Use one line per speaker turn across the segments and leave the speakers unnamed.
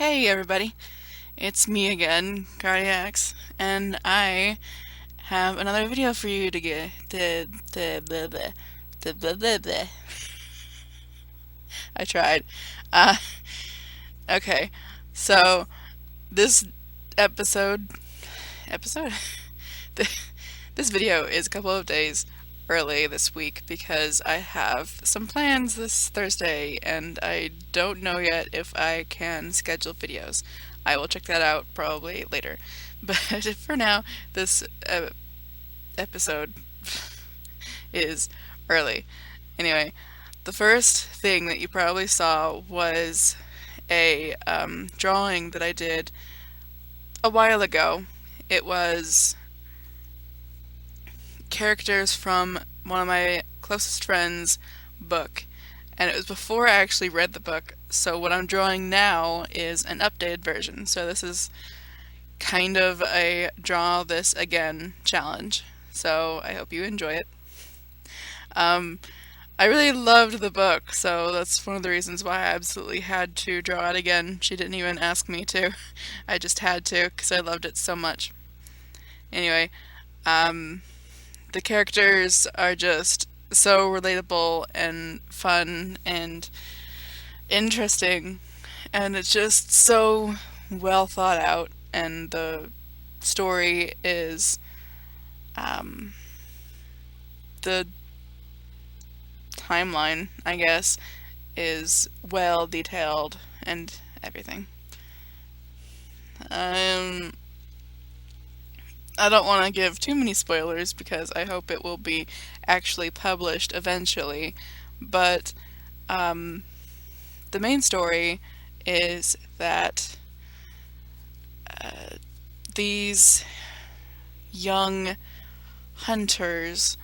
Hey everybody, it's me again, Cardiacs, and I have another video for you to get blah, blah, blah, blah, blah. I tried. Uh, okay, so this episode episode this video is a couple of days early this week because I have some plans this Thursday and I don't know yet if I can schedule videos. I will check that out probably later. But for now, this episode is early. Anyway, the first thing that you probably saw was a drawing that I did a while ago. It was characters from one of my closest friends' book, and it was before I actually read the book. So what I'm drawing now is an updated version. So this is kind of a draw this again challenge. So I hope you enjoy it. Um, I really loved the book, so that's one of the reasons why I absolutely had to draw it again. She didn't even ask me to. I just had to because I loved it so much. Anyway, um, the characters are just so relatable and fun and interesting, and it's just so well thought out, and the story is um, the timeline, I guess, is well detailed and everything. Um, I don't want to give too many spoilers because I hope it will be actually published eventually, but um, the main story is that these young hunters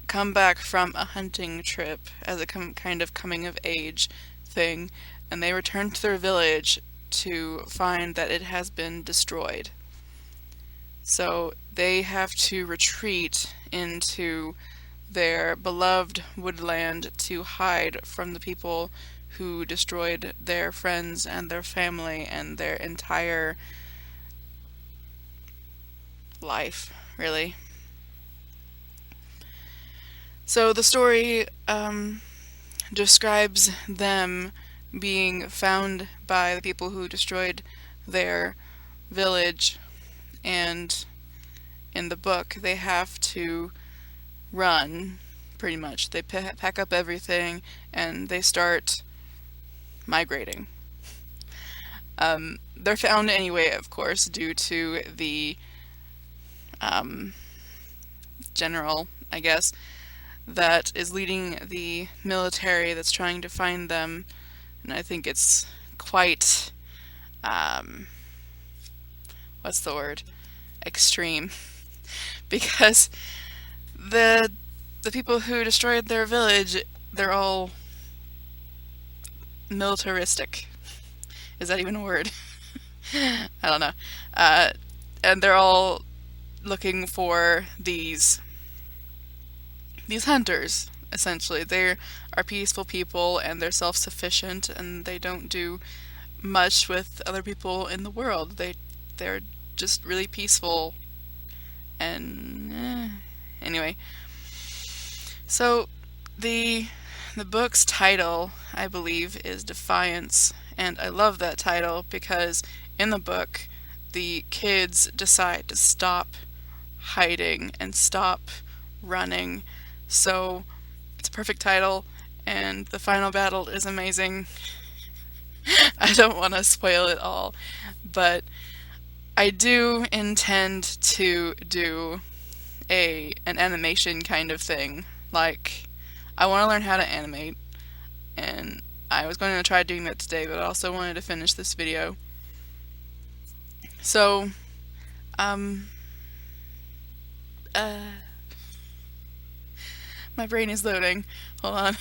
come back from a hunting trip as a kind of coming of age thing, and they return to their village to find that it has been destroyed. So they have to retreat into their beloved woodland to hide from the people who destroyed their friends and their family and their entire life, really. So the story describes them being found by the people who destroyed their village, and in the book they have to run, pretty much. They pack up everything and they start migrating. They're found anyway, of course, due to the um, general, I guess, that is leading the military that's trying to find them. And I think it's quite, um, what's the word? Extreme. Because the the people who destroyed their village, they're all militaristic. Is that even a word? I don't know. Uh, and they're all looking for these hunters. Essentially, they are peaceful people and they're self-sufficient and they don't do much with other people in the world. They're just really peaceful and anyway. So the the book's title, I believe, is Defiance, and I love that title because in the book the kids decide to stop hiding and stop running. So it's a perfect title, and the final battle is amazing. I don't want to spoil it all, but I do intend to do an animation kind of thing. Like, I want to learn how to animate, and I was going to try doing that today, but I also wanted to finish this video. So, um, uh, my brain is loading. Hold on.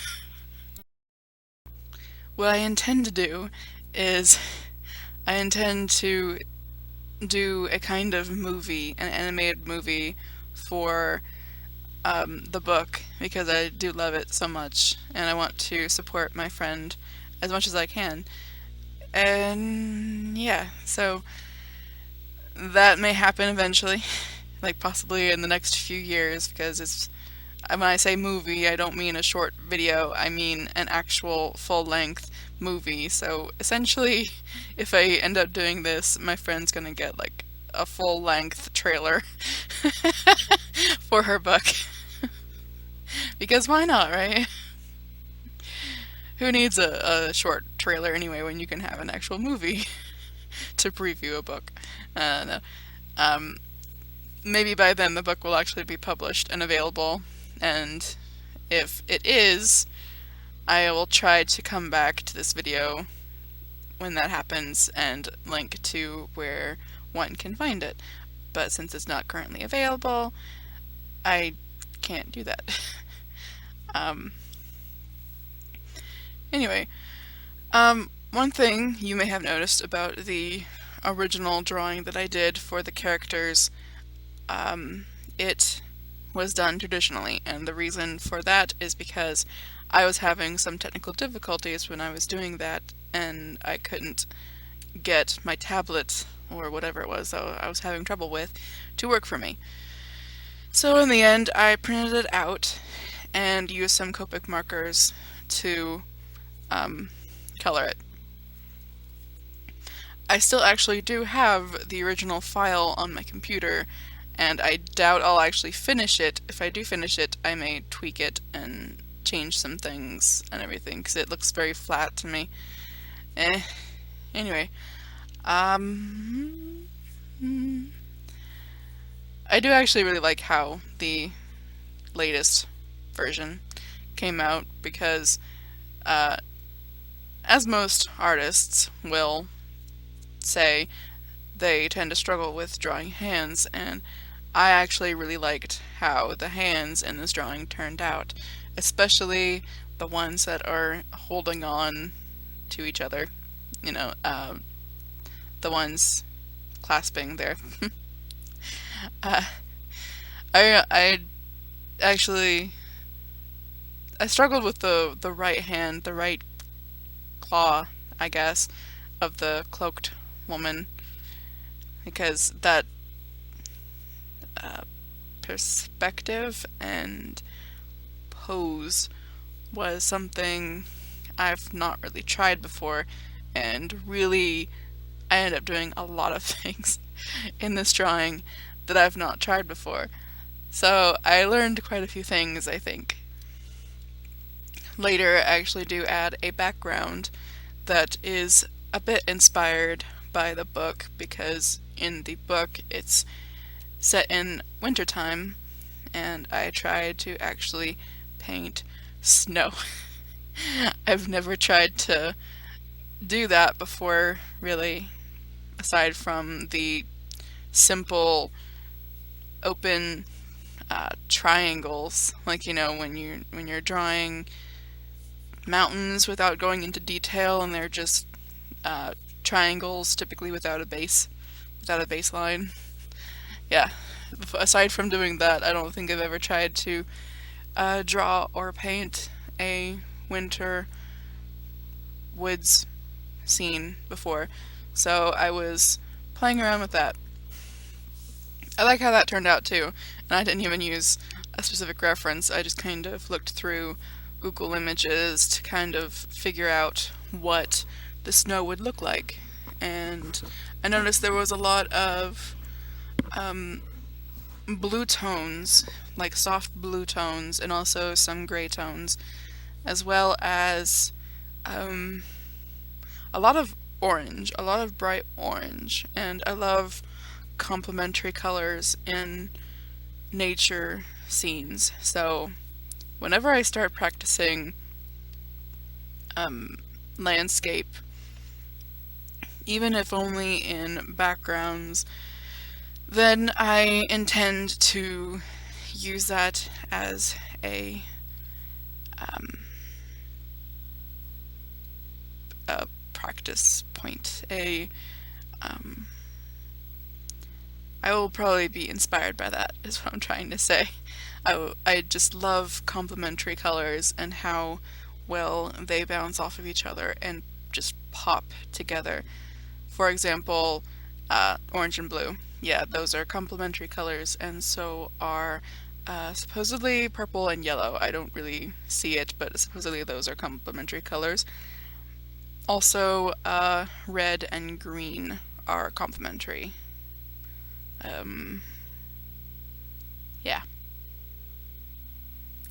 What I intend to do is I intend to do a kind of movie, an animated movie for the book because I do love it so much and I want to support my friend as much as I can. And yeah, so that may happen eventually, like possibly in the next few years, because it's when I say movie, I don't mean a short video, I mean an actual full-length movie. So essentially, if I end up doing this, my friend's gonna get like a full-length trailer for her book. Because why not, right? Who needs a short trailer anyway when you can have an actual movie to preview a book? No. Um, Maybe by then the book will actually be published and available, and if it is, I will try to come back to this video when that happens and link to where one can find it. But since it's not currently available, I can't do that. um, anyway, one thing you may have noticed about the original drawing that I did for the characters, it was done traditionally, and the reason for that is because I was having some technical difficulties when I was doing that, and I couldn't get my tablet or whatever it was that I was having trouble with to work for me. So in the end, I printed it out and used some Copic markers to color it. I still actually do have the original file on my computer, and I doubt I'll actually finish it. If I do finish it, I may tweak it and change some things and everything, because it looks very flat to me. Anyway, I do actually really like how the latest version came out, because as most artists will say, they tend to struggle with drawing hands, and I actually really liked how the hands in this drawing turned out, especially the ones that are holding on to each other, the ones clasping there. uh, I actually I struggled with the right hand, the right claw, I guess, of the cloaked woman, because that perspective and pose was something I've not really tried before, and really I ended up doing a lot of things in this drawing that I've not tried before. So I learned quite a few things, I think. Later, I actually do add a background that is a bit inspired by the book, because in the book it's set in wintertime, and I tried to actually paint snow. I've never tried to do that before, really, aside from the simple open triangles, like when you're drawing mountains without going into detail, and they're just triangles, typically without a baseline. Yeah, aside from doing that, I don't think I've ever tried to draw or paint a winter woods scene before, so I was playing around with that. I like how that turned out too, and I didn't even use a specific reference. I just kind of looked through Google Images to kind of figure out what the snow would look like, and I noticed there was a lot of blue tones, like soft blue tones, and also some gray tones, as well as a lot of orange, a lot of bright orange, and I love complementary colors in nature scenes. So whenever I start practicing landscape, even if only in backgrounds, then I intend to use that as a practice point. I will probably be inspired by that, is what I'm trying to say. I just love complementary colors and how well they bounce off of each other and just pop together. For example, orange and blue. Yeah, those are complementary colors, and so are supposedly purple and yellow. I don't really see it, but supposedly those are complementary colors. Also, red and green are complementary. Yeah.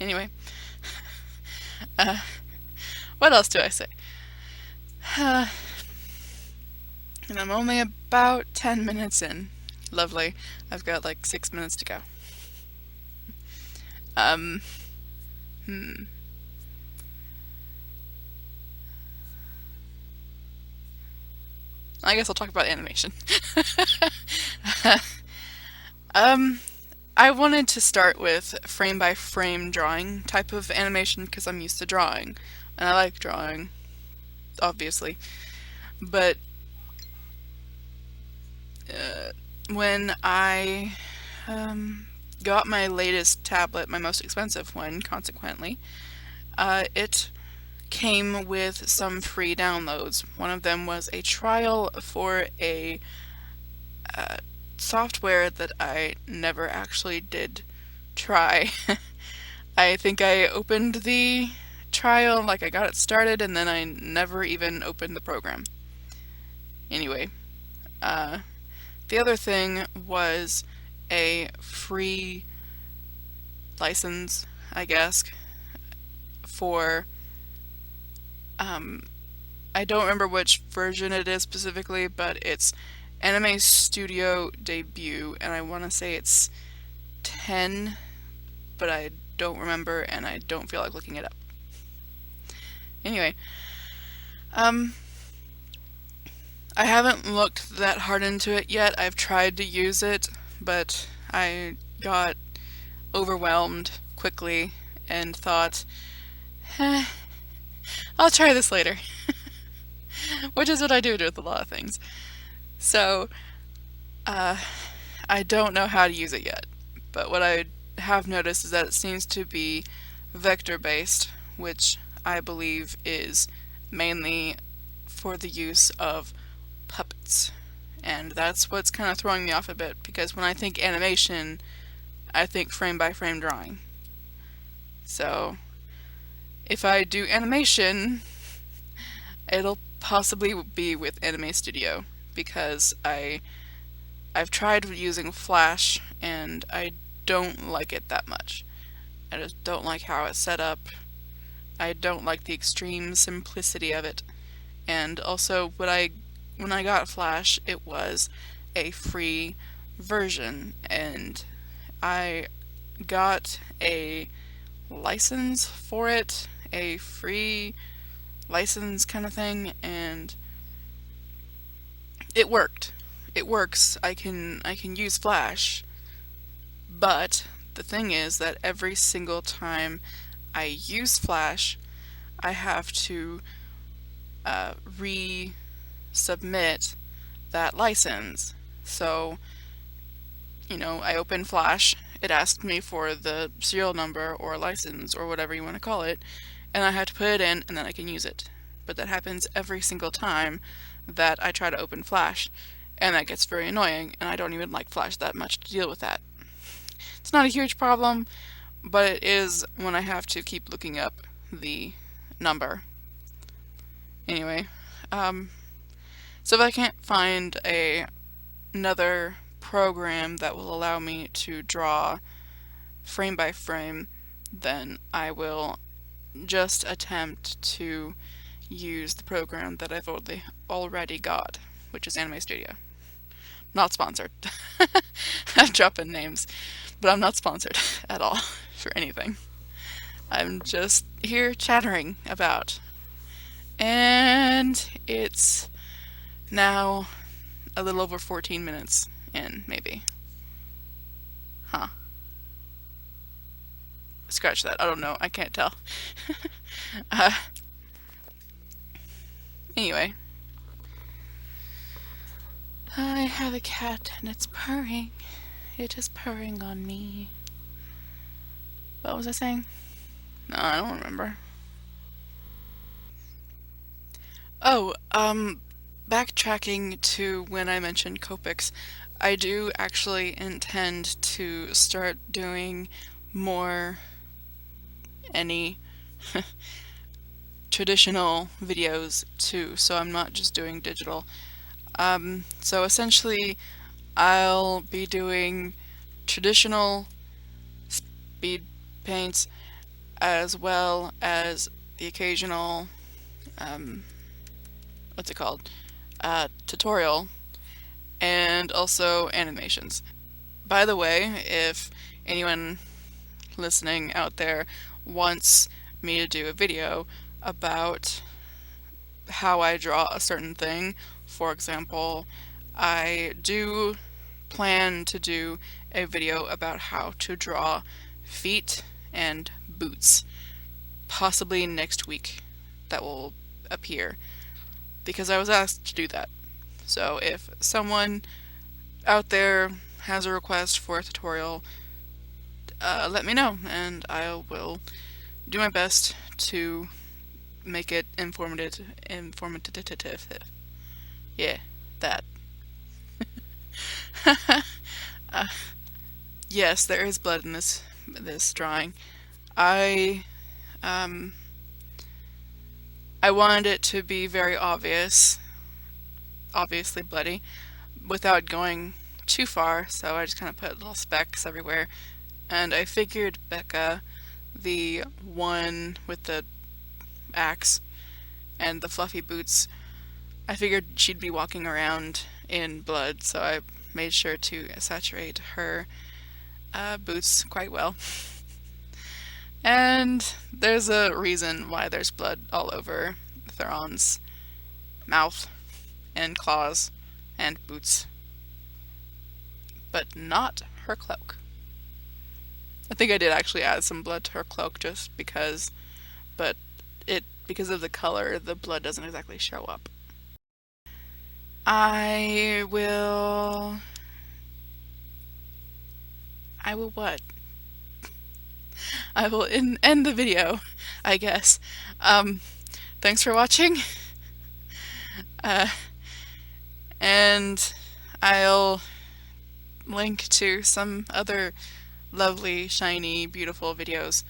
Anyway, what else do I say? And I'm only about 10 minutes in. Lovely. I've got like 6 minutes to go. Um, hmm. I guess I'll talk about animation. um, I wanted to start with frame by frame drawing type of animation because I'm used to drawing, and I like drawing, obviously. But when I got my latest tablet, my most expensive one, consequently, it came with some free downloads. One of them was a trial for a software that I never actually did try. I think I opened the trial, like I got it started, and then I never even opened the program. Anyway, the other thing was a free license, I guess, for I don't remember which version it is specifically, but it's Anime Studio debut, and I want to say it's 10, but I don't remember, and I don't feel like looking it up. Anyway, I haven't looked that hard into it yet. I've tried to use it, but I got overwhelmed quickly and thought, I'll try this later. Which is what I do with a lot of things. So, I don't know how to use it yet, but what I have noticed is that it seems to be vector-based, which I believe is mainly for the use of puppets. And that's what's kind of throwing me off a bit, because when I think animation, I think frame by frame drawing. So, if I do animation, it'll possibly be with Anime Studio, because I've tried using Flash and I don't like it that much. I just don't like how it's set up. I don't like the extreme simplicity of it. And also when I got Flash, it was a free version, and I got a license for it, a free license kind of thing, and it worked. It works. I can use Flash, but the thing is that every single time I use Flash, I have to resubmit that license. So, I open Flash, it asks me for the serial number or license or whatever you want to call it, and I have to put it in and then I can use it. But that happens every single time that I try to open Flash, and that gets very annoying, and I don't even like Flash that much to deal with that. It's not a huge problem, but it is when I have to keep looking up the number. Anyway, so if I can't find another program that will allow me to draw frame by frame, then I will just attempt to use the program that I've already got, which is Anime Studio. Not sponsored. I'm dropping names, but I'm not sponsored at all for anything. I'm just here chattering about. And it's now a little over 14 minutes in, maybe. Huh. Scratch that. I don't know. I can't tell. Anyway. I have a cat and it's purring. It is purring on me. What was I saying? No, I don't remember. Oh, backtracking to when I mentioned Copics, I do actually intend to start doing more any traditional videos too, so I'm not just doing digital. So essentially, I'll be doing traditional speed paints as well as the occasional, um, what's it called? Tutorial, and also animations. By the way, if anyone listening out there wants me to do a video about how I draw a certain thing, for example, I do plan to do a video about how to draw feet and boots, possibly next week that will appear, because I was asked to do that. So if someone out there has a request for a tutorial, let me know and I will do my best to make it informative. Yeah, that. uh, yes, there is blood in this drawing. I um I wanted it to be very obvious, obviously bloody, without going too far, so I just kind of put little specks everywhere. And I figured Becca, the one with the axe and the fluffy boots, I figured she'd be walking around in blood, so I made sure to saturate her boots quite well. And there's a reason why there's blood all over Theron's mouth and claws and boots, but not her cloak. I think I did actually add some blood to her cloak just because, but because of the color, the blood doesn't exactly show up. I will. I will what? I will end the video, I guess. Um, Thanks for watching. Uh, and I'll link to some other lovely, shiny, beautiful videos